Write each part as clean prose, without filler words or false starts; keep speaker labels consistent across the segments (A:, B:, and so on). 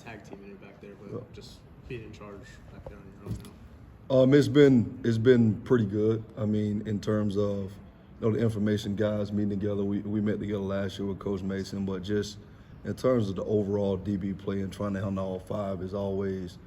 A: tag teaming it back there, but just being in charge back there on your own now?
B: It's been pretty good. I mean, in terms of the information guys meeting together. We met together last year with Coach Mason, but just in terms of the overall DB play and trying to handle all five is always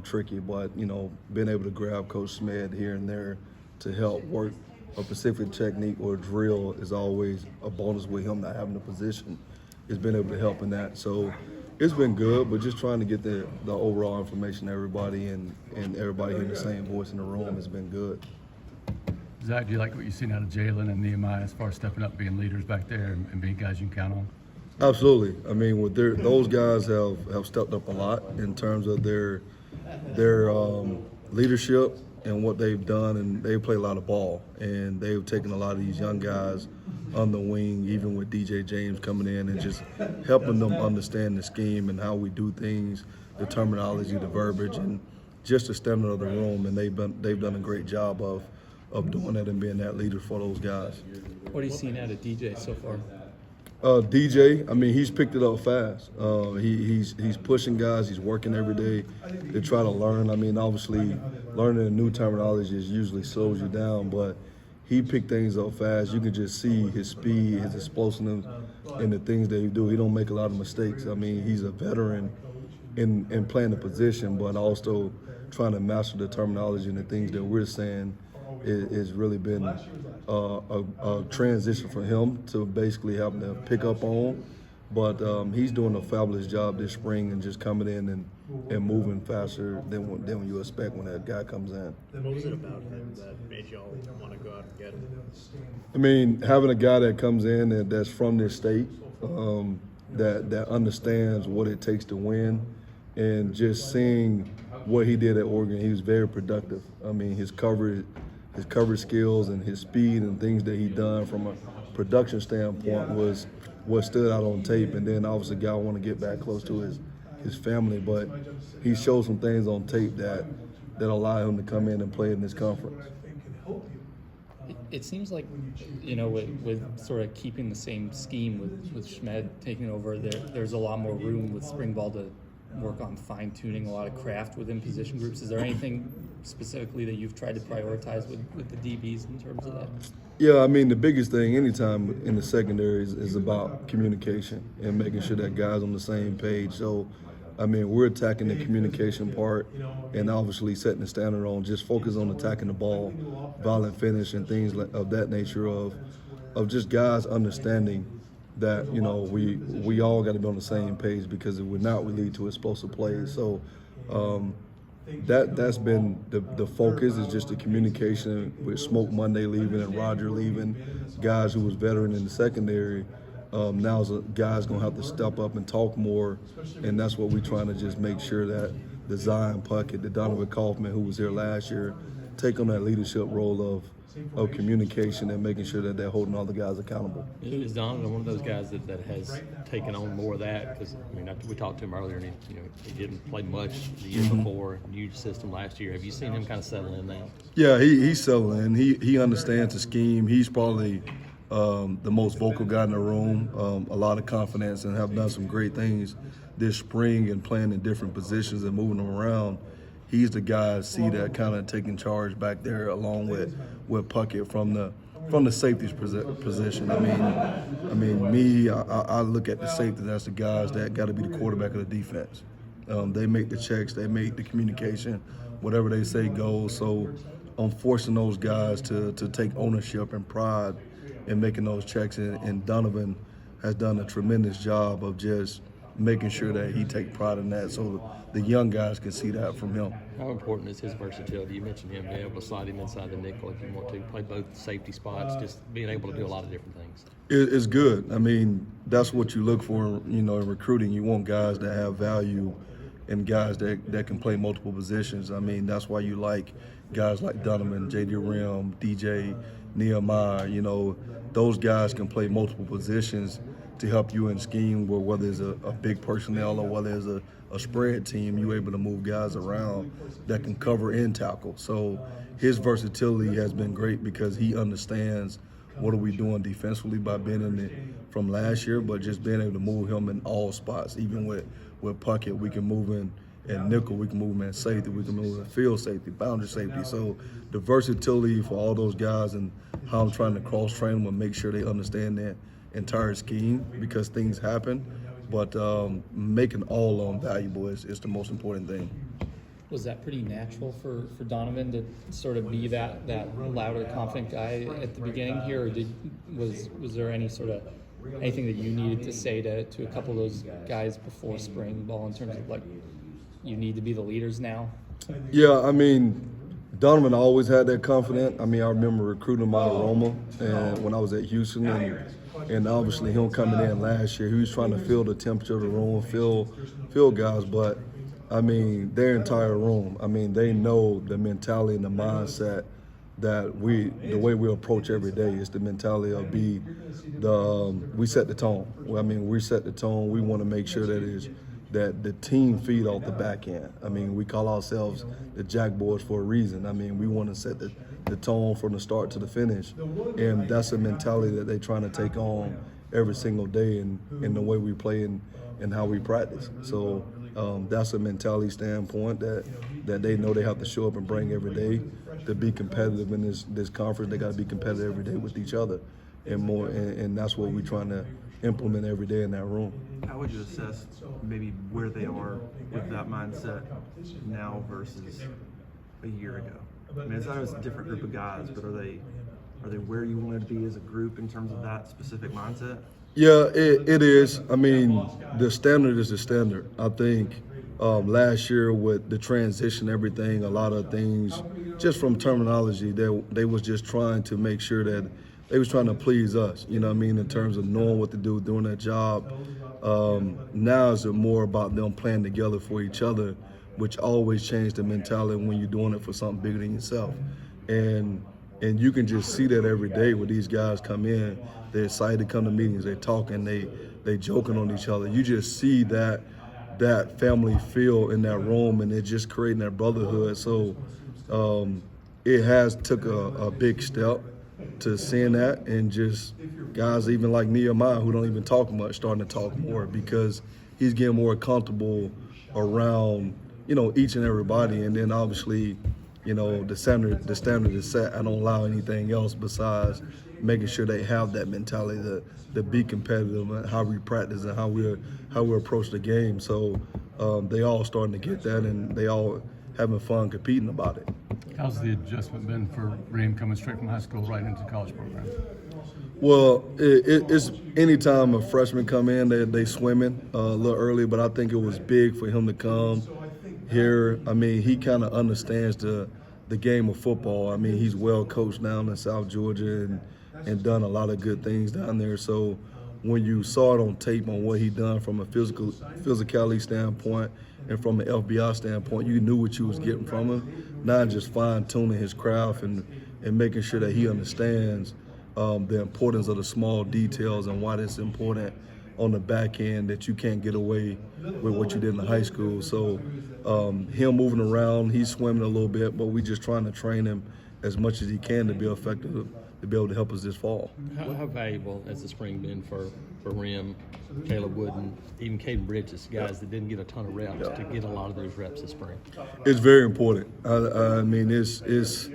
B: tricky. But being able to grab Coach Smed here and there to help work a specific technique or drill is always a bonus with him not having a position. It's been able to help in that. So it's been good, but just trying to get the overall information to everybody and everybody hearing the same voice in the room has been good.
C: Zach, do you like what you've seen out of Jalen and Nehemiah as far as stepping up, being leaders back there and being guys you can count on?
B: Absolutely. I mean, those guys have stepped up a lot in terms of their leadership and what they've done, and they play a lot of ball, and they've taken a lot of these young guys on the wing, even with DJ James coming in and just helping them understand the scheme and how we do things, the terminology, the verbiage, and just the standard of the room. And they've done a great job of doing that and being that leader for those guys.
D: What are you seeing out of DJ so far?
B: DJ, I mean, he's picked it up fast. He's pushing guys. He's working every day to try to learn. I mean, obviously, learning a new terminology usually slows you down, but he picked things up fast. You can just see his speed, his explosiveness, and the things that he do. He don't make a lot of mistakes. I mean, he's a veteran in playing the position, but also trying to master the terminology and the things that we're saying. It's really been a transition for him to basically having to pick up on. But he's doing a fabulous job this spring and just coming in and moving faster than when you expect when that guy comes in.
A: What was it about him that made y'all want to go out and get him?
B: I mean, having a guy that comes in that's from this state, that understands what it takes to win, and just seeing what he did at Oregon, he was very productive. I mean, his coverage skills and his speed and things that he done from a production standpoint was what stood out on tape. And then obviously guy want to get back close to his family, but he showed some things on tape that allow him to come in and play in this conference.
D: It seems like, with sort of keeping the same scheme with Schmed taking over, there's a lot more room with spring ball to work on fine-tuning a lot of craft within position groups. Is there anything specifically that you've tried to prioritize with the DBs in terms of that?
B: Yeah, I mean, the biggest thing anytime in the secondary is about communication and making sure that guys on the same page. So, I mean, we're attacking the communication part and obviously setting the standard on just focus on attacking the ball, violent finish, and things of that nature of just guys understanding that, we all got to be on the same page, because if we're not, we lead to explosive plays. So that's been the focus, is just the communication with Smoke Monday leaving and Roger leaving, guys who was veteran in the secondary. Now guys going to have to step up and talk more, and that's what we're trying to just make sure that the Zion Puckett, the Donovan Kaufman, who was here last year, take on that leadership role of communication and making sure that they're holding all the guys accountable.
E: Is Donovan one of those guys that has taken on more of that? Because we talked to him earlier, and he didn't play much the year before, new system last year. Have you seen him kind of settle in now?
B: Yeah, he's settling in. He understands the scheme. He's probably the most vocal guy in the room. A lot of confidence, and have done some great things this spring and playing in different positions and moving them around. He's the guy I see that kind of taking charge back there, along with Puckett from the safeties position. I look at the safety. That's the guys that got to be the quarterback of the defense. They make the checks, they make the communication, whatever they say goes. So I'm forcing those guys to take ownership and pride in making those checks. And Donovan has done a tremendous job of just making sure that he take pride in that, so the young guys can see that from him.
E: How important is his versatility? You mentioned him being able to slide him inside the nickel if you want to, play both safety spots, just being able to do a lot of different things.
B: It's good. I mean, that's what you look for, in recruiting. You want guys that have value and guys that can play multiple positions. I mean, that's why you like guys like Donovan, J.D. Rim, DJ, Nehemiah. Those guys can play multiple positions to help you in scheme, where whether it's a big personnel or whether it's a spread team, you're able to move guys around that can cover and tackle. So his versatility has been great, because he understands what are we doing defensively by being in it from last year, but just being able to move him in all spots, even with with pocket, we can move in and nickel, we can move him at safety, we can move in field safety, boundary safety. So the versatility for all those guys and how I'm trying to cross-train them and make sure they understand that entire scheme because things happen. But making all of them valuable is the most important thing.
D: Was that pretty natural for Donovan to sort of be that louder, confident guy at the beginning here, or was there anything that you needed to say to a couple of those guys before spring ball in terms of like you need to be the leaders now?
B: Yeah, I mean, Donovan always had that confidence. I mean, I remember recruiting him out of Roma and when I was at Houston, and obviously him coming in last year, he was trying to feel the temperature of the room, feel guys, but I mean, their entire room, I mean, they know the mentality and the mindset that the way we approach every day is the mentality of we set the tone. I mean, we set the tone. We want to make sure that the team feed off the back end. I mean, we call ourselves the Jack Boys for a reason. I mean, we want to set the tone from the start to the finish. And that's a mentality that they're trying to take on every single day in the way we play and how we practice. So that's a mentality standpoint that they know they have to show up and bring every day to be competitive in this conference. They got to be competitive every day with each other and that's what we're trying to implement every day in that room.
F: How would you assess maybe where they are with that mindset now versus a year ago? I mean, it's always a different group of guys, but are they where you wanted to be as a group in terms of that specific mindset?
B: Yeah, it is. I mean, the standard is the standard. I think last year with the transition, everything, a lot of things, just from terminology, they was just trying to make sure that they was trying to please us, you know what I mean, in terms of knowing what to do, doing their job. Now it's more about them playing together for each other, which always changed the mentality when you're doing it for something bigger than yourself. And you can just see that every day when these guys come in, they're excited to come to meetings, they're talking, they joking on each other. You just see that family feel in that room, and they're just creating that brotherhood. So it has took a big step to seeing that, and just guys even like Nehemiah, who don't even talk much, starting to talk more because he's getting more comfortable around, each and everybody. And then obviously, the standard is set. I don't allow anything else besides making sure they have that mentality to be competitive and how we practice and how we approach the game. So they all starting to get that, and they all having fun competing about it.
C: How's the adjustment been for Reem coming straight from high school right into the college program?
B: Well, it's anytime a freshman come in, they swimming a little early, but I think it was big for him to come here. I mean, he kind of understands the game of football. I mean, he's well coached down in South Georgia and done a lot of good things down there. So when you saw it on tape on what he done from a physicality standpoint and from an FBI standpoint, you knew what you was getting from him. Now just fine-tuning his craft and making sure that he understands the importance of the small details and why that's important on the back end, that you can't get away with what you did in the high school. So him moving around, he's swimming a little bit, but we just trying to train him as much as he can to be effective, to be able to help us this fall.
E: How valuable has the spring been for Rim, Caleb Wooden, even Caden Bridges, guys that didn't get a ton of reps, to get a lot of those reps this spring?
B: It's very important. I mean, it's.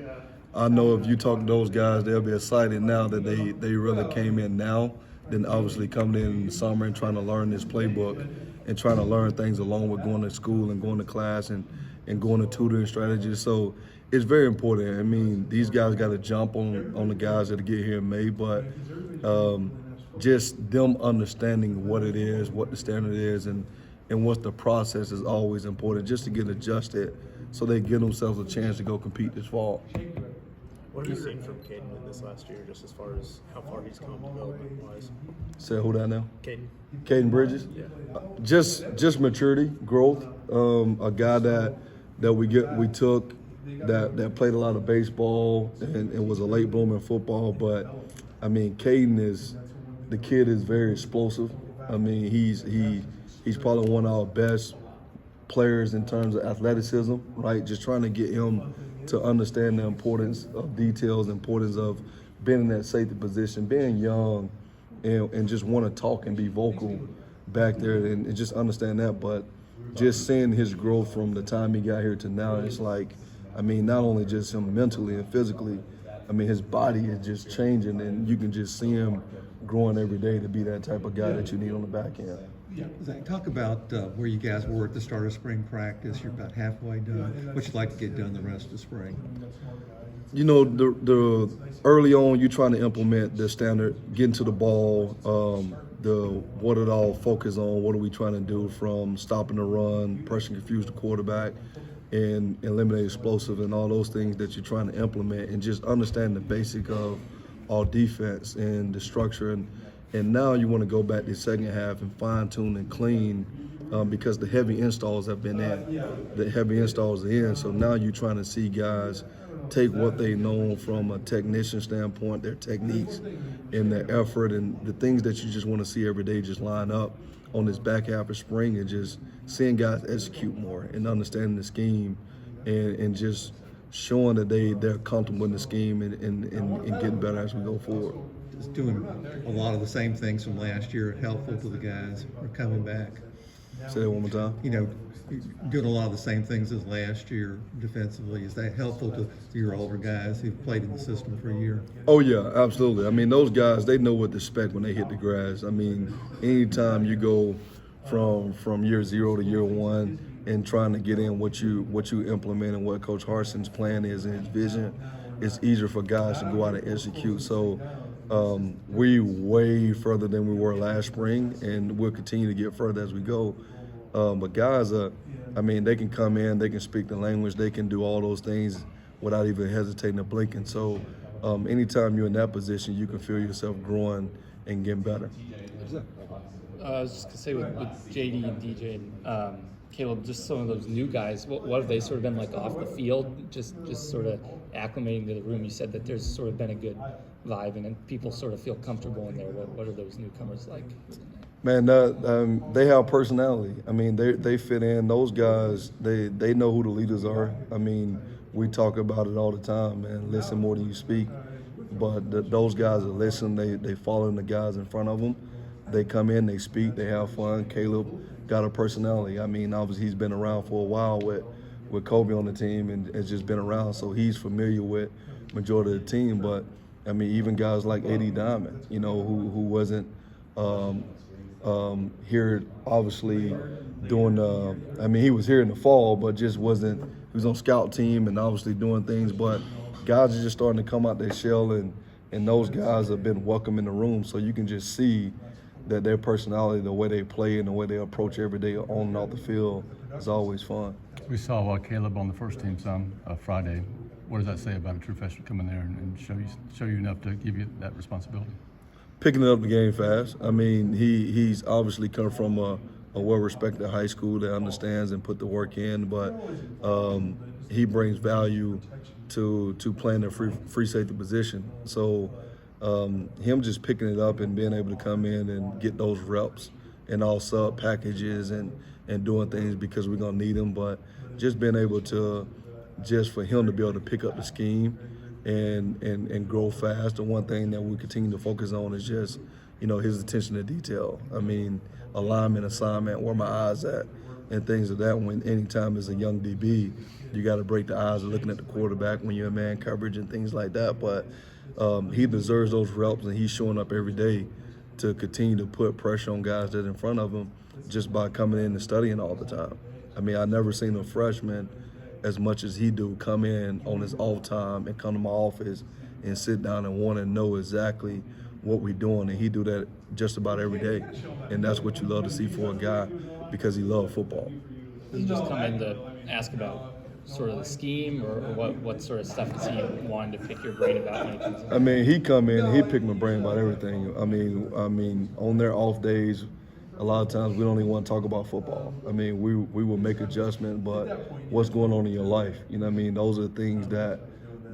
B: I know if you talk to those guys, they'll be excited now that they really came in now than obviously coming in the summer and trying to learn this playbook and trying to learn things along with going to school and going to class and going to tutoring strategies. So it's very important. I mean, these guys got to jump on the guys that get here in May, but just them understanding what it is, what the standard is, and what the process is always important, just to get adjusted so they give themselves a chance to go compete this fall.
A: What have you seen from Caden in this last year, just as far as how far he's come development-wise?
B: Say who that now?
A: Caden
B: Bridges?
A: Yeah.
B: Just maturity, growth. A guy that we took that played a lot of baseball and was a late bloomer in football. But I mean, the kid is very explosive. I mean, he's probably one of our best players in terms of athleticism, right? Just trying to get him to understand the importance of details, the importance of being in that safety position, being young, and just want to talk and be vocal back there and just understand that. But just seeing his growth from the time he got here to now, it's like, I mean, not only just him mentally and physically, I mean, his body is just changing, and you can just see him growing every day to be that type of guy that you need on the back end.
G: Zach, talk about where you guys were at the start of spring practice. You're about halfway done. What you'd like to get done the rest of the spring?
B: You know, the early on, you're trying to implement the standard, getting to the ball, what it all focus on, what are we trying to do from stopping the run, pressure confuse the quarterback, and eliminate explosive and all those things that you're trying to implement, and just understand the basic of all defense and the structure. And now you want to go back to the second half and fine tune and clean because the heavy installs have been in. The heavy installs are in. So now you're trying to see guys take what they know from a technician standpoint, their techniques and their effort and the things that you just want to see every day just line up on this back half of spring, and just seeing guys execute more and understanding the scheme and just showing that they're comfortable in the scheme and getting better as we go forward.
G: Just doing a lot of the same things from last year, helpful to the guys who are coming back.
B: Say that one more time.
G: You know, doing a lot of the same things as last year defensively. Is that helpful to your older guys who've played in the system for a year?
B: Oh, yeah, absolutely. I mean, those guys, they know what to expect when they hit the grass. I mean, anytime you go from year 0 to year 1 and trying to get in what you implement and what Coach Harson's plan is and his vision, it's easier for guys to go out and execute. So we way further than we were last spring, and we'll continue to get further as we go. But guys, they can come in, they can speak the language, they can do all those things without even hesitating or blinking. So anytime you're in that position, you can feel yourself growing and getting better.
D: I was just gonna say with JD and DJ and Caleb, just some of those new guys, what have they sort of been like off the field, just sort of acclimating to the room? You said that there's sort of been a good vibe and people sort of feel comfortable in there. What are those newcomers like?
B: Man, they have personality. I mean, they fit in. Those guys, they know who the leaders are. I mean, we talk about it all the time, man. Listen more than you speak. But those guys are listening. They following the guys in front of them. They come in, they speak, they have fun. Caleb got a personality. I mean, obviously he's been around for a while with Kobe on the team and has just been around, so he's familiar with majority of the team. But I mean, even guys like AD Diamond, you know, who wasn't here obviously doing he was here in the fall, but just wasn't. He was on scout team and obviously doing things, but guys are just starting to come out their shell, and those guys have been welcome in the room, so you can just see that their personality, the way they play and the way they approach every day on and off the field is always fun.
C: We saw Caleb on the first team some Friday. What does that say about a true freshman coming there and show you enough to give you that responsibility?
B: Picking up the game fast. I mean, he's obviously come from a well-respected high school that understands and put the work in, but he brings value to playing the free safety position. So him just picking it up and being able to come in and get those reps and all sub packages and doing things because we're going to need them, but just being able to, just for him to be able to pick up the scheme and grow fast. The one thing that we continue to focus on is just, you know, his attention to detail. I mean, alignment, assignment, where my eyes at, and things of that. When anytime as a young DB, you got to break the eyes of looking at the quarterback when you're in man coverage and things like that. But he deserves those reps, and he's showing up every day to continue to put pressure on guys that are in front of him just by coming in and studying all the time. I mean, I've never seen a freshman as much as he do come in on his off time and come to my office and sit down and want to know exactly what we're doing, and he do that just about every day. And that's what you love to see for a guy because he loves football.
D: Does he just come in to ask about sort of the scheme or what sort of stuff is he wanting to pick your brain about when he comes in?
B: I mean, he come in and he pick my brain about everything. I mean, on their off days, a lot of times we don't even want to talk about football. I mean, we will make adjustment, but what's going on in your life? You know what I mean? Those are the things that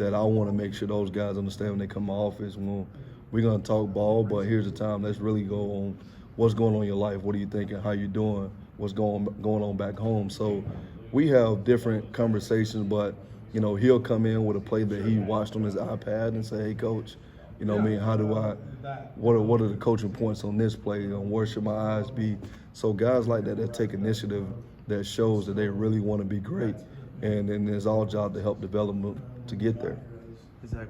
B: I want to make sure those guys understand when they come to my office. When we're going to talk ball, but here's the time. Let's really go on what's going on in your life. What are you thinking? How you doing? What's going on back home? So we have different conversations, but, you know, he'll come in with a play that he watched on his iPad and say, hey, Coach, you know what I mean, what are the coaching points on this play? Where should my eyes be? So guys like that take initiative, that shows that they really want to be great, and then it's our job to help develop them to get there.
F: Zach,